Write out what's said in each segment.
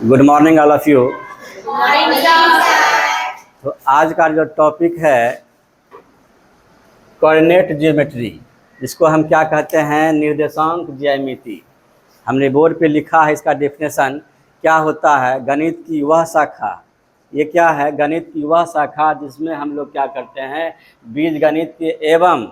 Good morning all of you. तो आज का जो टॉपिक है कोऑर्डिनेट ज्योमेट्री, जिसको हम क्या कहते हैं, निर्देशांक ज्यामिति। हमने बोर्ड पे लिखा है इसका डेफिनेशन। क्या होता है? गणित की वह शाखा। ये क्या है? गणित की वह शाखा जिसमें हम लोग क्या करते हैं, बीजगणित एवं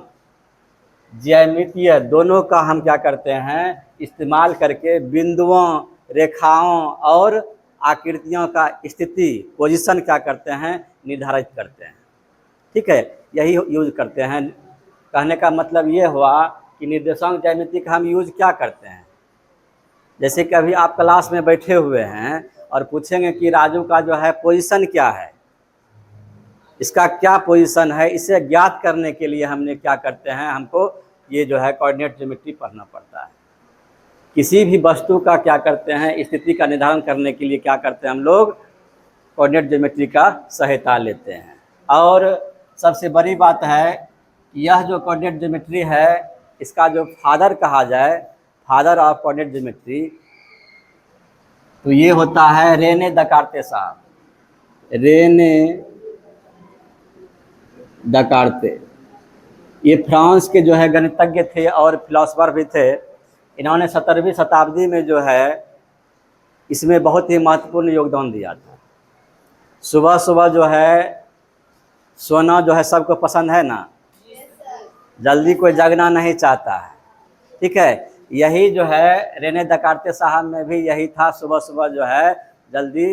ज्यामितीय दोनों का हम क्या करते हैं, इस्तेमाल करके बिंदुओं, रेखाओं और आकृतियों का स्थिति, पोजीशन क्या करते हैं, निर्धारित करते हैं। ठीक है, यही यूज करते हैं। कहने का मतलब ये हुआ कि निर्देशांक ज्यामिति का हम यूज क्या करते हैं। जैसे कि अभी आप क्लास में बैठे हुए हैं और पूछेंगे कि राजू का जो है पोजीशन क्या है, इसका क्या पोजीशन है, इसे ज्ञात करने के लिए हमने क्या करते हैं, हमको ये जो है कोऑर्डिनेट ज्योमेट्री पढ़ना पड़ता है। किसी भी वस्तु का क्या करते हैं, स्थिति का निर्धारण करने के लिए क्या करते हैं, हम लोग कोऑर्डिनेट ज्योमेट्री का सहायता लेते हैं। और सबसे बड़ी बात है, यह जो कोऑर्डिनेट ज्योमेट्री है, इसका जो फादर कहा जाए, फादर ऑफ कोऑर्डिनेट ज्योमेट्री, तो ये होता है रेने दकार्ते साहब। रेने दकार्ते ये फ्रांस के जो है गणितज्ञ थे और फिलोसोफर भी थे। इन्होंने 17वीं शताब्दी में जो है इसमें बहुत ही महत्वपूर्ण योगदान दिया था। सुबह सुबह जो है सोना जो है सबको पसंद है ना, जल्दी कोई जगना नहीं चाहता है। ठीक है, यही जो है रेने दकार्ते साहब में भी यही था। सुबह सुबह जो है जल्दी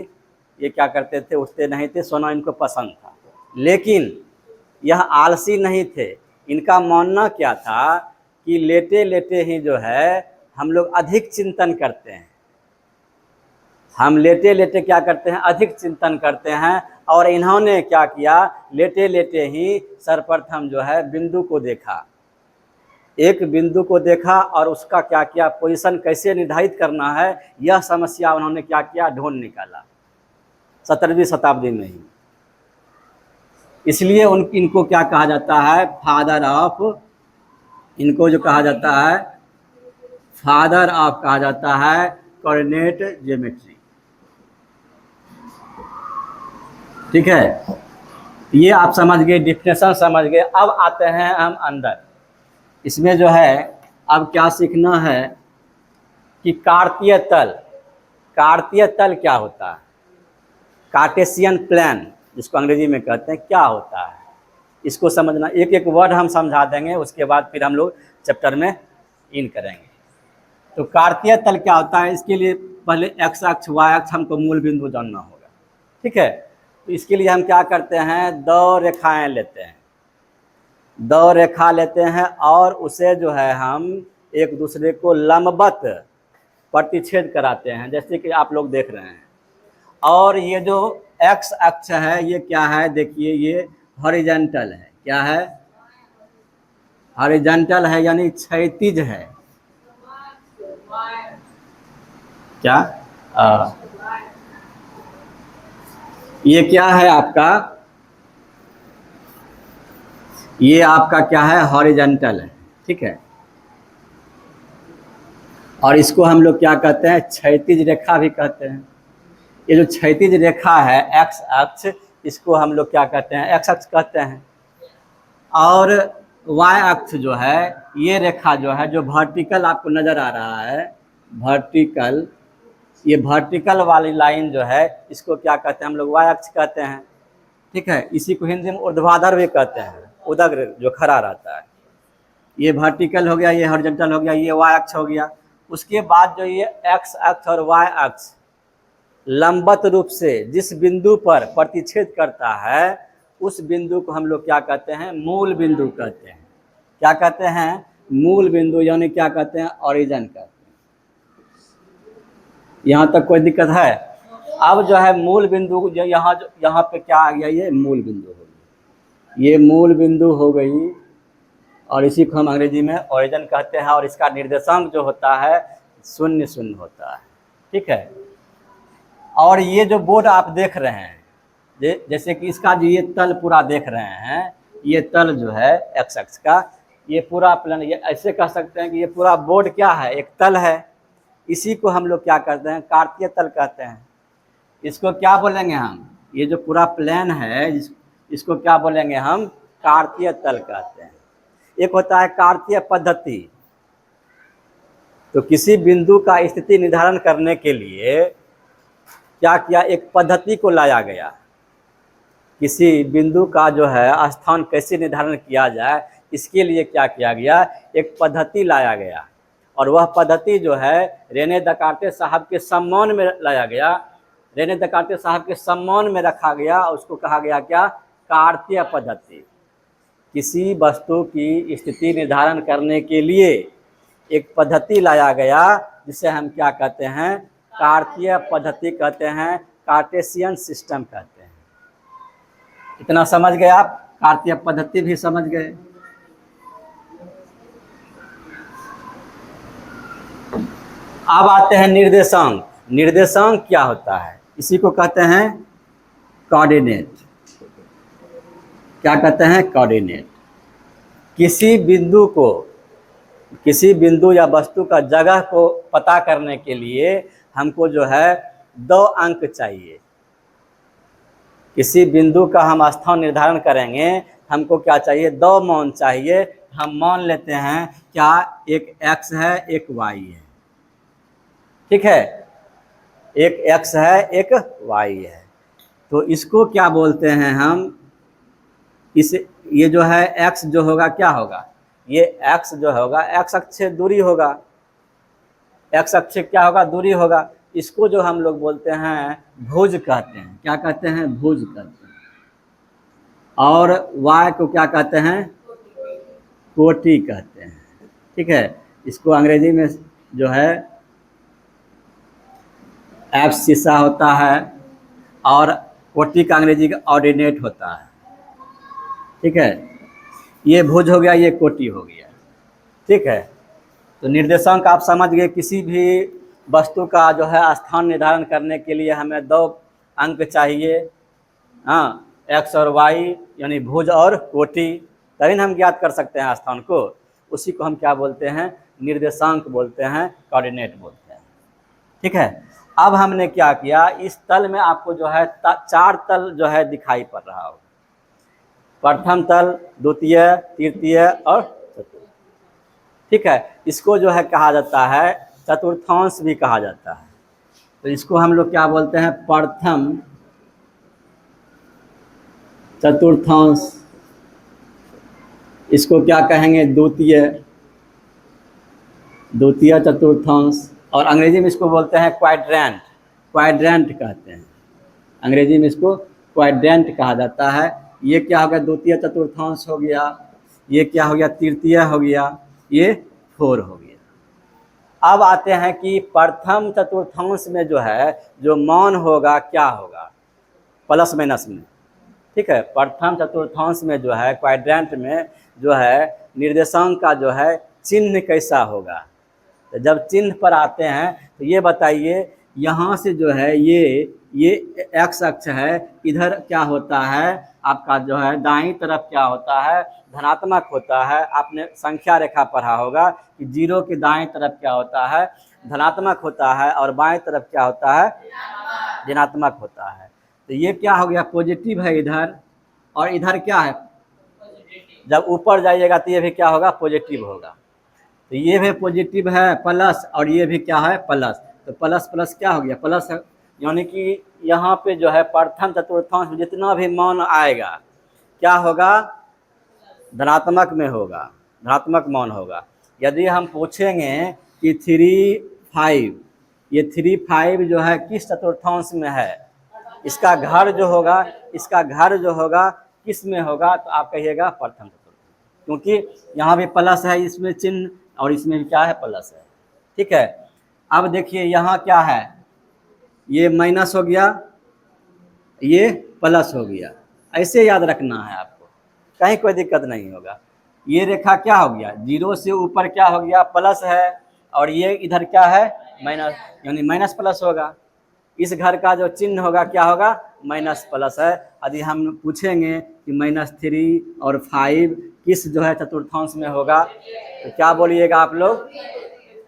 ये क्या करते थे, उठते नहीं थे, सोना इनको पसंद था। लेकिन यह आलसी नहीं थे। इनका मानना क्या था कि लेटे लेटे ही जो है हम लोग अधिक चिंतन करते हैं। हम लेटे लेटे क्या करते हैं, अधिक चिंतन करते हैं। और इन्होंने क्या किया, लेटे लेटे ही सर्वप्रथम जो है बिंदु को देखा, एक बिंदु को देखा और उसका क्या किया, पोजीशन कैसे निर्धारित करना है, यह समस्या उन्होंने क्या किया, ढूंढ निकाला 17वीं शताब्दी में ही। इसलिए इनको क्या कहा जाता है, फादर ऑफ, इनको जो कहा जाता है फादर ऑफ कहा जाता है कोऑर्डिनेट ज्योमेट्री। ठीक है, ये आप समझ गए, डिफिनेशन समझ गए। अब आते हैं हम अंदर। इसमें जो है अब क्या सीखना है कि कार्तीय तल, कार्तीय तल क्या होता है, कार्टेशियन प्लान जिसको अंग्रेजी में कहते हैं, क्या होता है, इसको समझना। एक एक वर्ड हम समझा देंगे, उसके बाद फिर हम लोग चैप्टर में इन करेंगे। तो कार्तीय तल क्या होता है, इसके लिए पहले एक्स अक्ष, वाई अक्ष हमको मूल बिंदु जानना होगा। ठीक है, तो इसके लिए हम क्या करते हैं, दो रेखाएं लेते हैं, दो रेखा लेते हैं और उसे जो है हम एक दूसरे को लंबवत प्रतिच्छेद कराते हैं, जैसे कि आप लोग देख रहे हैं। और ये जो एक्स अक्ष है ये क्या है, देखिए ये हॉरिजॉन्टल है। क्या है? हॉरिजॉन्टल है, यानी क्षैतिज है। क्या ये क्या है आपका, ये आपका क्या है, हॉरिजॉन्टल है। ठीक है, और इसको हम लोग क्या कहते हैं, क्षैतिज रेखा भी कहते हैं। ये जो क्षैतिज रेखा है एक्स अक्ष, इसको हम लोग क्या कहते हैं, एक्स अक्ष कहते हैं। और वाई अक्ष जो है, ये रेखा जो है, जो वर्टिकल आपको नज़र आ रहा है, वर्टिकल, ये वर्टिकल वाली लाइन जो है, इसको क्या कहते हैं हम लोग, वाई अक्ष कहते हैं। ठीक है, इसी को हिंदी में ऊर्ध्वाधर भी कहते हैं, उदग्र जो खड़ा रहता है। ये वर्टिकल हो गया, ये हॉरिजॉन्टल हो गया, ये वाई अक्ष हो गया। उसके बाद जो ये एक्स अक्ष और वाई अक्ष लंबवत रूप से जिस बिंदु पर प्रतिच्छेद करता है, उस बिंदु को हम लोग क्या कहते हैं, मूल बिंदु कहते हैं। क्या कहते हैं, मूल बिंदु, यानी क्या कहते हैं, ओरिजिन कहते हैं। यहाँ तक कोई दिक्कत है? अब जो है मूल बिंदु, यहाँ पे क्या आ गया, ये मूल बिंदु हो गई, ये मूल बिंदु हो गई। और इसी को हम अंग्रेजी में ओरिजिन कहते हैं। और इसका निर्देशांक जो होता है 0 0 होता है। ठीक है, और ये जो बोर्ड आप देख रहे हैं, जैसे कि इसका जो ये तल पूरा देख रहे हैं, ये तल जो है एक्स अक्ष का, ये पूरा प्लान, ये ऐसे कह सकते हैं कि ये पूरा बोर्ड क्या है, एक तल है। इसी को हम लोग क्या करते हैं, कार्तीय तल कहते हैं। इसको क्या बोलेंगे हम? ये जो पूरा प्लेन है इसको क्या बोलेंगे हम? कार्तीय तल कहते हैं। एक होता है कार्तीय पद्धति। तो किसी बिंदु का स्थिति निर्धारण करने के लिए क्या किया? एक पद्धति को लाया गया। किसी बिंदु का जो है स्थान कैसे निर्धारण किया जाए, इसके लिए क्या किया गया? एक पद्धति लाया गया। और वह पद्धति जो है रेने दकार्ते साहब के सम्मान में लाया गया। रेने दकार्ते साहब के सम्मान में रखा गया। उसको कहा गया क्या? कार्तीय पद्धति। किसी वस्तु की स्थिति निर्धारण करने के लिए एक पद्धति लाया गया, जिसे हम क्या कहते हैं? कार्तीय पद्धति कहते हैं, कार्टेशियन सिस्टम कहते हैं। इतना समझ गए आप? कार्तीय पद्धति भी समझ गए। अब आते हैं निर्देशांक। निर्देशांक क्या होता है? इसी को कहते हैं कोऑर्डिनेट। क्या कहते हैं? कोऑर्डिनेट। किसी बिंदु या वस्तु का जगह को पता करने के लिए हमको जो है 2 अंक चाहिए। किसी बिंदु का हम स्थान निर्धारण करेंगे, हमको क्या चाहिए? 2 मान चाहिए। हम मान लेते हैं क्या? एक x है, एक y है। ठीक है, एक x है, एक y है। तो इसको क्या बोलते हैं हम? ये जो है x जो होगा क्या होगा? ये x जो होगा x अक्ष से दूरी होगा। x अक्ष से क्या होगा? दूरी होगा। इसको जो हम लोग बोलते हैं भुज कहते हैं। क्या कहते हैं? भुज कहते हैं। और y को क्या कहते हैं? कोटि कहते हैं। ठीक है, इसको अंग्रेजी में जो है एब्सिसा होता है और कोटि का अंग्रेजी का ऑर्डिनेट होता है। ठीक है, ये भुज हो गया, ये कोटि हो गया। ठीक है, तो निर्देशांक आप समझ गए। किसी भी वस्तु का जो है स्थान निर्धारण करने के लिए हमें 2 अंक चाहिए। हाँ, x और y यानी भुज और कोटि, तभी हम ज्ञात कर सकते हैं स्थान को। उसी को हम क्या बोलते हैं? निर्देशांक बोलते हैं, कोऑर्डिनेट बोलते हैं। ठीक है, अब हमने क्या किया? इस तल में आपको जो है 4 तल जो है दिखाई पड़ रहा होगा। प्रथम तल, द्वितीय, तृतीय और चतुर्थ। ठीक है, इसको जो है कहा जाता है चतुर्थांश भी कहा जाता है। तो इसको हम लोग क्या बोलते हैं? प्रथम चतुर्थांश। इसको क्या कहेंगे? द्वितीय चतुर्थांश। और अंग्रेजी में इसको बोलते हैं क्वाड्रेंट। क्वाड्रेंट कहते हैं अंग्रेजी में, इसको क्वाड्रेंट कहा जाता है। ये क्या हो गया? द्वितीय चतुर्थांश हो गया। ये क्या हो गया? तृतीय हो गया। ये 4 हो गया। अब आते हैं कि प्रथम चतुर्थांश में जो है जो मान होगा क्या होगा? प्लस माइनस में। ठीक है, प्रथम चतुर्थांश में जो है क्वाड्रेंट में जो है निर्देशांक का जो है चिन्ह कैसा होगा? तो जब चिन्ह पर आते हैं तो ये बताइए, यहाँ से जो है ये x अक्ष है, इधर क्या होता है आपका? जो है दाईं तरफ क्या होता है? धनात्मक होता है। आपने संख्या रेखा पढ़ा होगा कि 0 के दाईं तरफ क्या होता है? धनात्मक होता है, और बाएं तरफ क्या होता है? ऋणात्मक होता है। तो ये क्या हो गया? पॉजिटिव है इधर, और इधर क्या है? जब ऊपर जाइएगा तो ये भी क्या होगा? पॉजिटिव होगा। तो ये भी पॉजिटिव है प्लस, और ये भी क्या है? प्लस। तो प्लस प्लस क्या हो गया? प्लस है। यानी कि यहाँ पे जो है प्रथम चतुर्थांश में जितना भी मान आएगा क्या होगा? धनात्मक में होगा, धनात्मक मान होगा। यदि हम पूछेंगे कि 3, 5, ये 3, 5 जो है किस चतुर्थांश में है? इसका घर जो होगा किस में होगा? तो आप कहिएगा प्रथम चतुर्थांश, क्योंकि यहाँ भी प्लस है इसमें चिन्ह, और इसमें भी क्या है? प्लस है। ठीक है, अब देखिए यहाँ क्या है? ये माइनस हो गया, ये प्लस हो गया। ऐसे याद रखना है आपको, कहीं कोई दिक्कत नहीं होगा। ये रेखा क्या हो गया? 0 से ऊपर क्या हो गया? प्लस है, और ये इधर क्या है? माइनस, यानी माइनस प्लस होगा। इस घर का जो चिन्ह होगा क्या होगा? माइनस प्लस है। यदि हम पूछेंगे कि -3 और 5 किस जो है चतुर्थांश में होगा, तो क्या बोलिएगा आप लोग?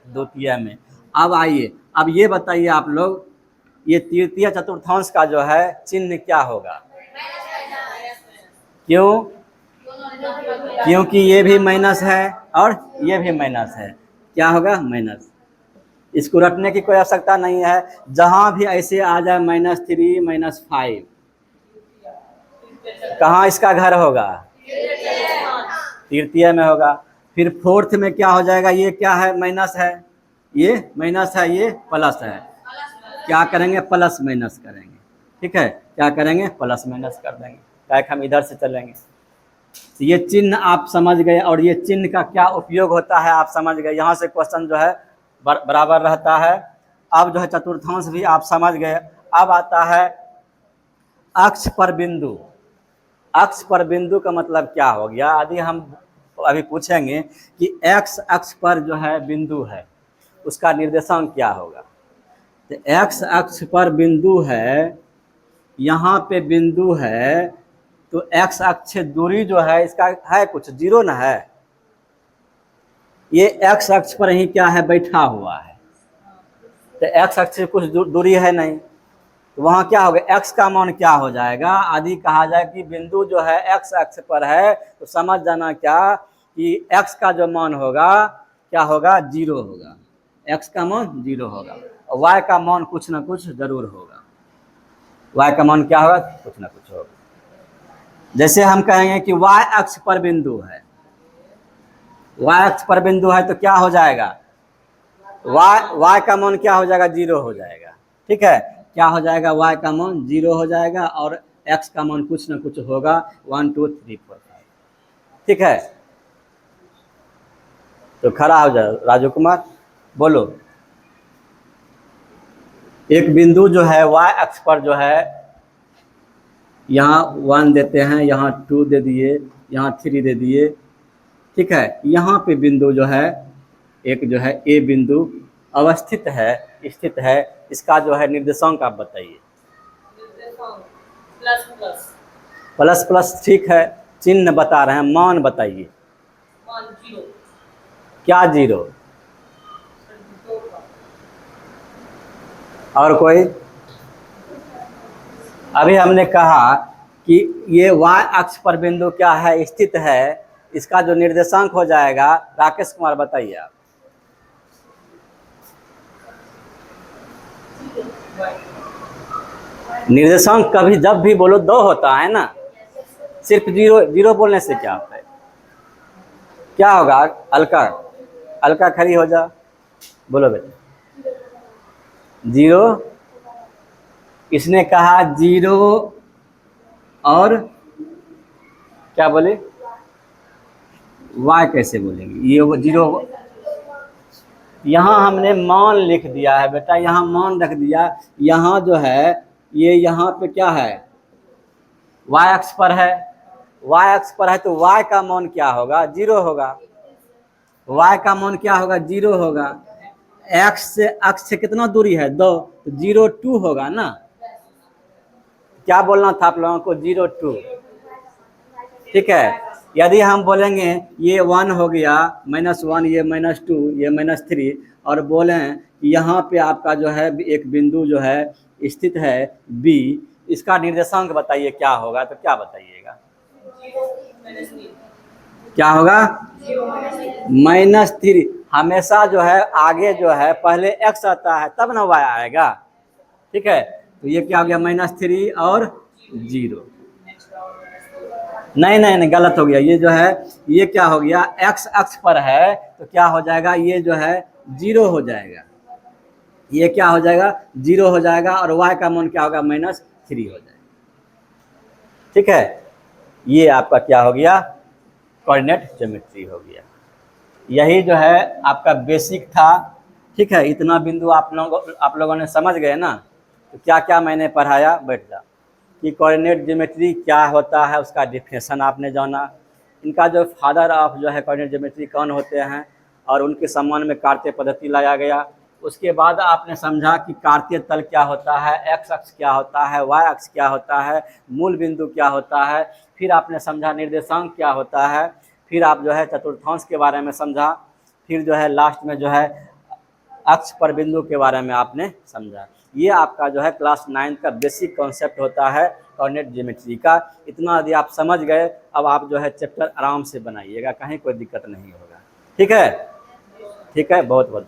द्वितीय में। अब आइए, अब ये बताइए आप लोग ये तृतीय चतुर्थांश का जो है चिन्ह क्या होगा? क्यों? क्योंकि ये भी माइनस है और ये भी माइनस है। क्या होगा? माइनस। इसको रटने की कोई आवश्यकता नहीं है। जहां भी ऐसे आ जाए -3 -5, कहाँ इसका घर होगा? तृतीय में होगा। फिर फोर्थ में क्या हो जाएगा? ये क्या है? माइनस है, ये माइनस है, ये प्लस है। क्या करेंगे? प्लस माइनस करेंगे। ठीक है, क्या करेंगे? प्लस माइनस कर देंगे। क्या हम इधर से चलेंगे। तो ये चिन्ह आप समझ गए, और ये चिन्ह का क्या उपयोग होता है आप समझ गए। यहाँ से क्वेश्चन जो है बराबर रहता है। अब जो है चतुर्थांश भी आप समझ गए। अब आता है अक्ष पर बिंदु। अक्ष पर बिंदु का मतलब क्या हो गया? यदि हम अभी पूछेंगे कि एक्स अक्ष पर जो है बिंदु है, उसका निर्देशांक क्या होगा? तो एक्स अक्ष पर बिंदु है, यहाँ पे बिंदु है, तो एक्स अक्ष से दूरी जो है इसका है कुछ 0 ना है। ये एक्स अक्ष पर ही क्या है? बैठा हुआ है। तो एक्स अक्ष से कुछ दूरी है नहीं, तो वहाँ क्या होगा? एक्स का मान क्या हो जाएगा? यदि कहा जाए कि बिंदु जो है एक्स अक्ष पर है, तो समझ जाना क्या कि एक्स का जो मान होगा क्या होगा? 0 होगा। एक्स का मान 0 होगा, और वाई का मान कुछ ना कुछ जरूर होगा। वाई का मान क्या होगा? कुछ ना कुछ होगा। जैसे हम कहेंगे कि वाई अक्ष पर बिंदु है, वाई अक्ष पर बिंदु है, तो क्या हो जाएगा? वाई का मान क्या हो जाएगा? 0 हो जाएगा। ठीक है, क्या हो जाएगा? वाई का मान 0 हो जाएगा, और एक्स का मान कुछ ना कुछ होगा, 1 2 3 4 5। ठीक है, तो खड़ा हो जाओ राजू कुमार, बोलो। एक बिंदु जो है वाई अक्ष पर जो है, यहाँ 1 देते हैं, यहाँ 2 दे दिए, यहाँ 3 दे दिए। ठीक है, यहाँ पे बिंदु जो है एक जो है ए बिंदु अवस्थित है, स्थित है। इसका जो है निर्देशांक आप बताइए। प्लस प्लस ठीक है, चिन्ह बता रहे हैं, मान बताइए। क्या 0? और कोई? अभी हमने कहा कि ये वाई अक्ष पर बिंदु क्या है? स्थित है। इसका जो निर्देशांक हो जाएगा, राकेश कुमार बताइए आप। निर्देशांक कभी जब भी बोलो 2 होता है ना, सिर्फ 0 बोलने से क्या होता है? क्या होगा? अलका, अलका खड़ी हो जा, बोलो बेटा। 0, इसने कहा 0, और क्या बोले? वाई कैसे बोलेंगे? ये 0, यहाँ हमने मान लिख दिया है बेटा, यहाँ मान रख दिया। यहाँ जो है ये यहाँ पे क्या है? वाई अक्ष पर है। वाई अक्ष पर है, तो वाई का मान क्या होगा? 0 होगा। वाई का मान क्या होगा? 0 होगा। एक्स से अक्ष से कितना दूरी है? 2, तो 0 2 होगा ना। क्या बोलना था आप लोगों को? 0 2। ठीक है, यदि हम बोलेंगे ये 1 हो गया, -1, ये -2, ये -3, और बोलें यहाँ पे आपका जो है एक बिंदु जो है स्थित है बी, इसका निर्देशांक बताइए क्या होगा? तो क्या बताइएगा? क्या होगा? -3। हमेशा जो है आगे जो है पहले x आता है, तब ना y आएगा। ठीक है, तो ये क्या हो गया? -3 और 0। नहीं नहीं नहीं, गलत हो गया। ये जो है ये क्या हो गया? x अक्ष पर है, तो क्या हो जाएगा? ये जो है 0 हो जाएगा। ये क्या हो जाएगा? 0 हो जाएगा, और y का मान क्या होगा? -3 हो जाएगा। ठीक है, ये आपका क्या हो गया? कोऑर्डिनेट ज्योमेट्री हो गया। यही जो है आपका बेसिक था। ठीक है, इतना बिंदु आप लोगों ने समझ गए ना। तो क्या क्या मैंने पढ़ाया, बैठ जा, कि कोऑर्डिनेट ज्योमेट्री क्या होता है, उसका डिफिनेशन आपने जाना। इनका जो फादर ऑफ जो है कोऑर्डिनेट ज्योमेट्री कौन होते हैं, और उनके सम्मान में कार्तीय पद्धति लाया गया। उसके बाद आपने समझा कि कार्तीय तल क्या होता है, एक्स अक्ष क्या होता है, वाई अक्ष क्या होता है, मूल बिंदु क्या होता है। फिर आपने समझा निर्देशांक क्या होता है। फिर आप जो है चतुर्थांश के बारे में समझा। फिर जो है लास्ट में जो है अक्ष पर बिंदु के बारे में आपने समझा। ये आपका जो है क्लास 9 का बेसिक कॉन्सेप्ट होता है कोऑर्डिनेट ज्योमेट्री का। इतना यदि आप समझ गए, अब आप जो है चैप्टर आराम से बनाइएगा, कहीं कोई दिक्कत नहीं होगा। ठीक है, ठीक है, बहुत बहुत